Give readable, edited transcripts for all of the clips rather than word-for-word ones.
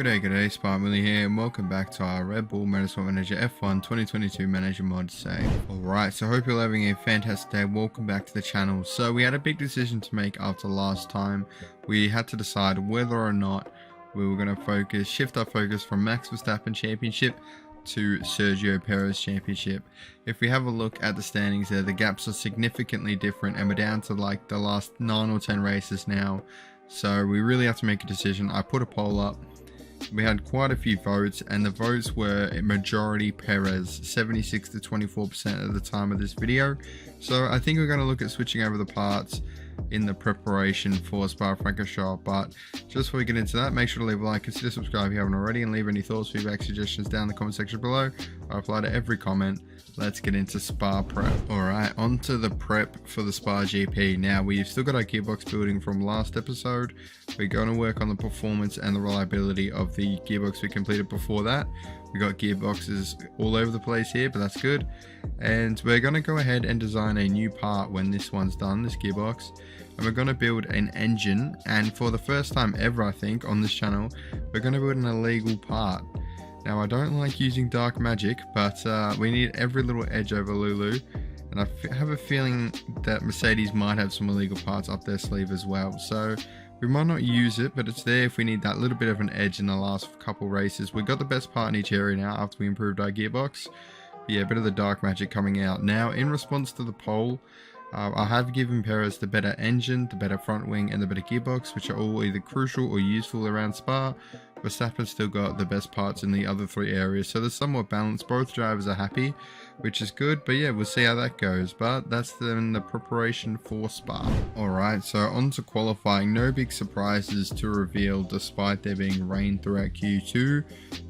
Good day, Spa-Willie here, and welcome back to our Red Bull Motorsport Manager F1 2022 Manager Mod save. Alright, so hope you're having a fantastic day. Welcome back to the channel. So we had a big decision to make after last time. We had to decide whether or not we were going to shift our focus from Max Verstappen Championship to Sergio Perez Championship. If we have a look at the standings there, the gaps are significantly different, and we're down to like the last 9 or 10 races now. So we really have to make a decision. I put a poll up. We had quite a few votes, and the votes were majority Perez, 76 to 24% at the time of this video. So I think we're going to look at switching over the parts in the preparation for Spa-Francorchamps. But just before we get into that, make sure to leave a like, consider subscribe if you haven't already, and leave any thoughts, feedback, suggestions down in the comment section below. I reply to every comment. Let's get into Spa prep. Alright, on to the prep for the Spa GP. Now, we've still got our gearbox building from last episode. We're going to work on the performance and the reliability of the gearbox we completed before that. We got gearboxes all over the place here, but that's good. And we're going to go ahead and design a new part when this one's done, this gearbox. And we're going to build an engine, and for the first time ever, I think, on this channel, we're going to build an illegal part. Now, I don't like using dark magic, but we need every little edge over Lulu, and I have a feeling that Mercedes might have some illegal parts up their sleeve as well. So we might not use it, but it's there if we need that little bit of an edge in the last couple races. We got the best part in each area now after we improved our gearbox. But yeah, a bit of the dark magic coming out. Now, in response to the poll, I have given Perez the better engine, the better front wing, and the better gearbox, which are all either crucial or useful around Spa. Verstappen still got the best parts in the other 3 areas, so they're somewhat balanced. Both drivers are happy, which is good, but yeah, we'll see how that goes. But that's then the preparation for Spa. Alright, so on to qualifying. No big surprises to reveal despite there being rain throughout Q2.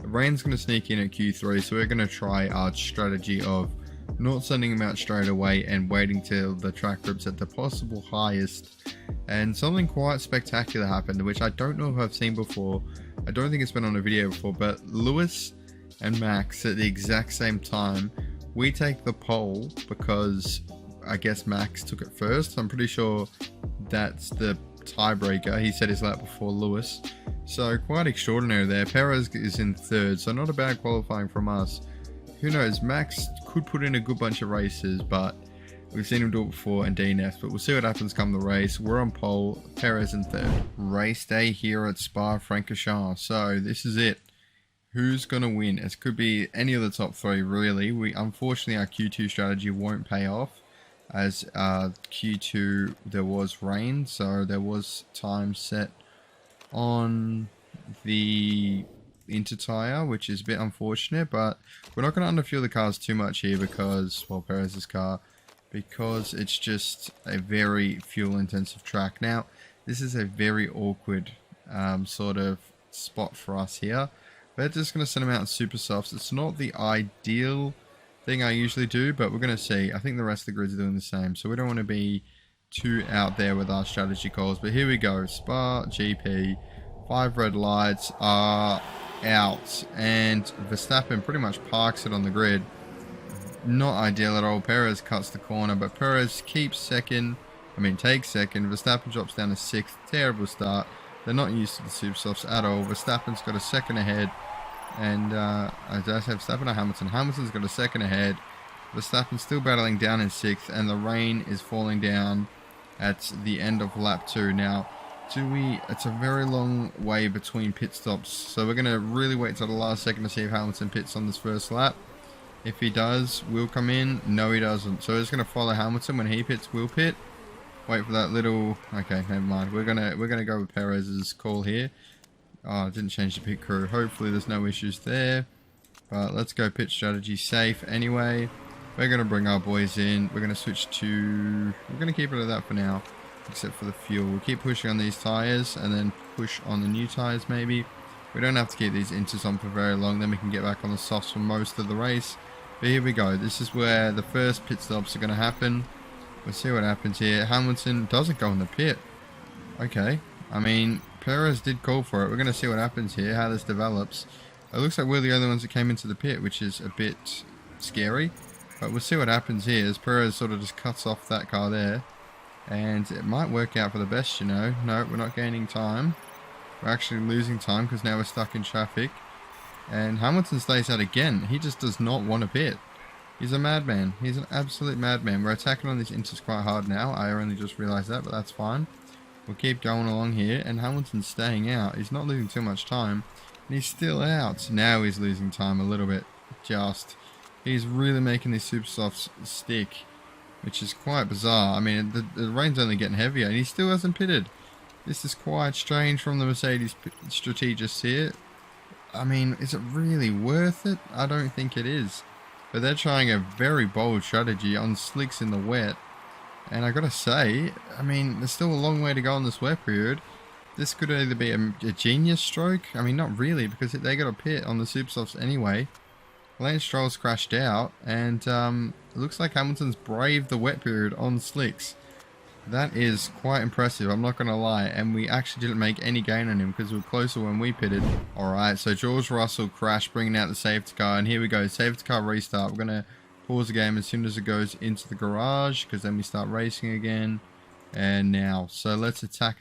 The rain's going to sneak in at Q3, so we're going to try our strategy of not sending them out straight away and waiting till the track grips at the possible highest. And something quite spectacular happened, which I don't know if I've seen before. I don't think it's been on a video before, but Lewis and Max at the exact same time. We take the pole because I guess Max took it first. I'm pretty sure that's the tiebreaker. He set his lap before Lewis. So quite extraordinary there. Perez is in 3rd, so not a bad qualifying from us. Who knows, Max could put in a good bunch of races, but we've seen him do it before and DNF, but we'll see what happens come the race. We're on pole, Perez in 3rd. Race day here at Spa-Francorchamps. So this is it. Who's going to win? It could be any of the top 3, really. Unfortunately, our Q2 strategy won't pay off, as Q2 there was rain, so there was time set on the inter-tire, which is a bit unfortunate, but we're not going to underfuel the cars too much here because, well, Perez's car, because it's just a very fuel intensive track. Now, this is a very awkward sort of spot for us here. We're just going to send them out in super softs. It's not the ideal thing I usually do, but we're going to see. I think the rest of the grids are doing the same, so we don't want to be too out there with our strategy calls. But here we go, Spa GP, 5 red lights are out, and Verstappen pretty much parks it on the grid. Not ideal at all. Perez cuts the corner, but Perez keeps second. Takes second. Verstappen drops down to 6th. Terrible start. They're not used to the super softs at all. Verstappen's got a second ahead, and I have Verstappen or Hamilton. Hamilton's got a second ahead. Verstappen's still battling down in 6th, and the rain is falling down at the end of lap 2. Now, it's a very long way between pit stops, so we're going to really wait till the last second to see if Hamilton pits on this first lap. If he does, we'll come in. No, he doesn't. So we're just going to follow Hamilton. When he pits, we'll pit. Wait for that little... Okay, never mind. We're gonna go with Perez's call here. Oh, it didn't change the pit crew. Hopefully there's no issues there. But let's go pit strategy safe anyway. We're going to bring our boys in. We're going to switch to... We're going to keep it at that for now, except for the fuel. We'll keep pushing on these tyres and then push on the new tyres maybe. We don't have to keep these inters on for very long, then we can get back on the softs for most of the race. But here we go. This is where the first pit stops are going to happen. We'll see what happens here. Hamilton doesn't go in the pit. Okay. Perez did call for it. We're going to see what happens here, how this develops. It looks like we're the only ones that came into the pit, which is a bit scary. But we'll see what happens here as Perez sort of just cuts off that car there. And it might work out for the best, you know. No, we're not gaining time. We're actually losing time because now we're stuck in traffic. And Hamilton stays out again. He just does not want to pit. He's a madman. He's an absolute madman. We're attacking on these inters quite hard now. I only just realised that, but that's fine. We'll keep going along here. And Hamilton's staying out. He's not losing too much time. And he's still out. Now he's losing time a little bit. Just. He's really making these super softs stick. Which is quite bizarre. I mean, the rain's only getting heavier. And he still hasn't pitted. This is quite strange from the Mercedes strategists here. I mean, is it really worth it? I don't think it is. But they're trying a very bold strategy on slicks in the wet. And I gotta say, I mean, there's still a long way to go on this wet period. This could either be a genius stroke. I mean, not really, because they got a pit on the super softs anyway. Lance Stroll's crashed out, and it looks like Hamilton's braved the wet period on slicks. That is quite impressive, I'm not going to lie, and we actually didn't make any gain on him because we were closer when we pitted. Alright, so George Russell crashed, bringing out the safety car, and here we go, safety car restart. We're going to pause the game as soon as it goes into the garage, because then we start racing again. And now, so let's attack.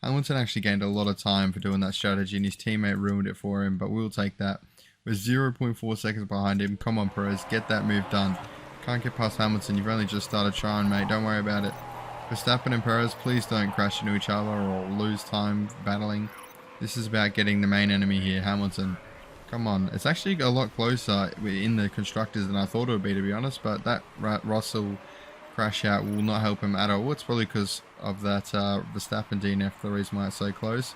Hamilton actually gained a lot of time for doing that strategy, and his teammate ruined it for him, but we'll take that. We're 0.4 seconds behind him. Come on, Perez, get that move done. Can't get past Hamilton. You've only just started trying, mate. Don't worry about it. Verstappen and Perez, please don't crash into each other or lose time battling. This is about getting the main enemy here, Hamilton. Come on. It's actually a lot closer in the constructors than I thought it would be, to be honest. But that Russell crash out will not help him at all. It's probably because of that Verstappen DNF, the reason why it's so close.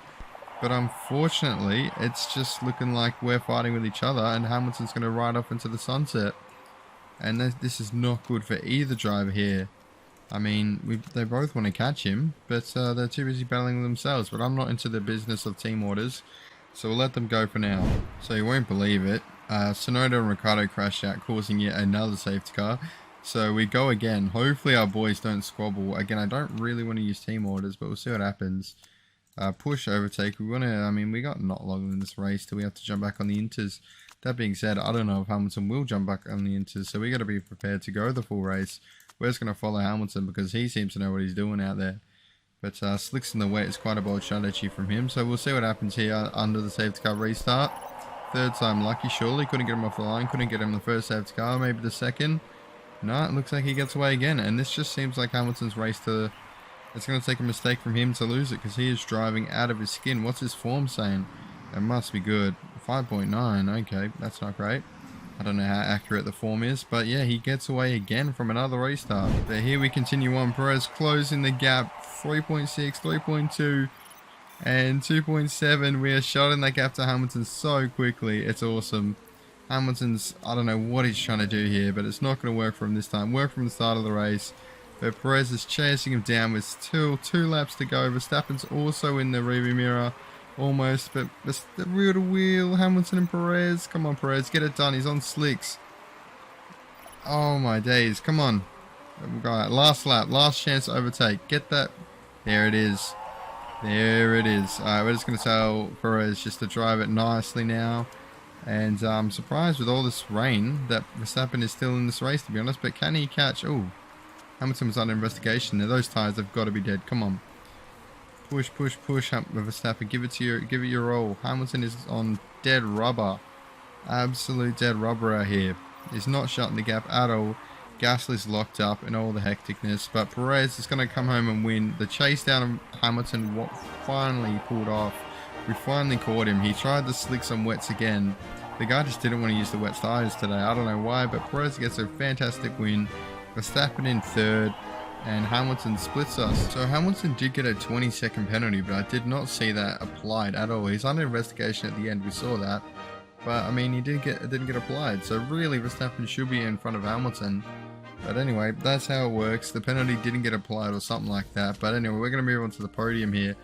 But unfortunately, it's just looking like we're fighting with each other and Hamilton's going to ride off into the sunset. And this is not good for either driver here. I mean, they both want to catch him, but they're too busy battling with themselves. But I'm not into the business of team orders, so we'll let them go for now. So you won't believe it. Tsunoda and Ricciardo crashed out, causing yet another safety car. So we go again. Hopefully our boys don't squabble. Again, I don't really want to use team orders, but we'll see what happens. Push, overtake. We want to, I mean, we got not long in this race till we have to jump back on the inters. That being said, I don't know if Hamilton will jump back on the inters, so we got to be prepared to go the full race. We're just going to follow Hamilton because he seems to know what he's doing out there. But slicks in the wet is quite a bold strategy from him, so we'll see what happens here under the safety car restart. Third time lucky, surely. Couldn't get him off the line, couldn't get him the first safety car, maybe the second. No, it looks like he gets away again, and this just seems like Hamilton's race to... It's going to take a mistake from him to lose it because he is driving out of his skin. What's his form saying? It must be good. 5.9, okay, that's not great. I don't know how accurate the form is, but yeah, he gets away again from another restart. But here we continue on. Perez closing the gap. 3.6, 3.2, and 2.7. We are shutting that gap to Hamilton so quickly. It's awesome. Hamilton's, I don't know what he's trying to do here, but it's not going to work for him this time. Work from the start of the race. But Perez is chasing him down with still 2 laps to go. Verstappen's also in the rearview mirror. Almost, but the wheel to wheel. Hamilton and Perez. Come on, Perez, get it done. He's on slicks. Oh my days. Come on. Last lap. Last chance to overtake. Get that. There it is. There it is. Alright, we're just going to tell Perez just to drive it nicely now. And I'm surprised with all this rain that Verstappen is still in this race, to be honest. But can he catch... Oh, Hamilton was under investigation. Now those tyres have got to be dead. Come on. Push, push, push, Verstappen. Give it your all. Hamilton is on dead rubber. Absolute dead rubber out here. He's not shutting the gap at all. Gasly's locked up and all the hecticness. But Perez is going to come home and win. The chase down of Hamilton finally pulled off. We finally caught him. He tried the slicks on wets again. The guy just didn't want to use the wet tyres today. I don't know why, but Perez gets a fantastic win. Verstappen in third. And Hamilton splits us. So Hamilton did get a 20-second penalty, but I did not see that applied at all. He's under investigation at the end. We saw that. But, I mean, it didn't get applied. So, really, Verstappen should be in front of Hamilton. But anyway, that's how it works. The penalty didn't get applied or something like that. But anyway, we're going to move on to the podium here.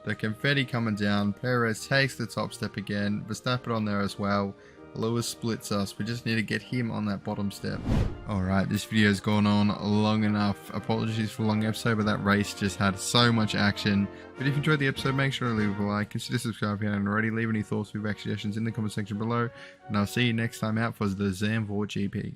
The confetti coming down. Perez takes the top step again. Verstappen on there as well. Lewis splits us. We just need to get him on that bottom step. Alright, this video has gone on long enough. Apologies for a long episode, but that race just had so much action. But if you enjoyed the episode, make sure to leave a like. Consider subscribing if you haven't already. Leave any thoughts or suggestions in the comment section below. And I'll see you next time out for the Zandvoort GP.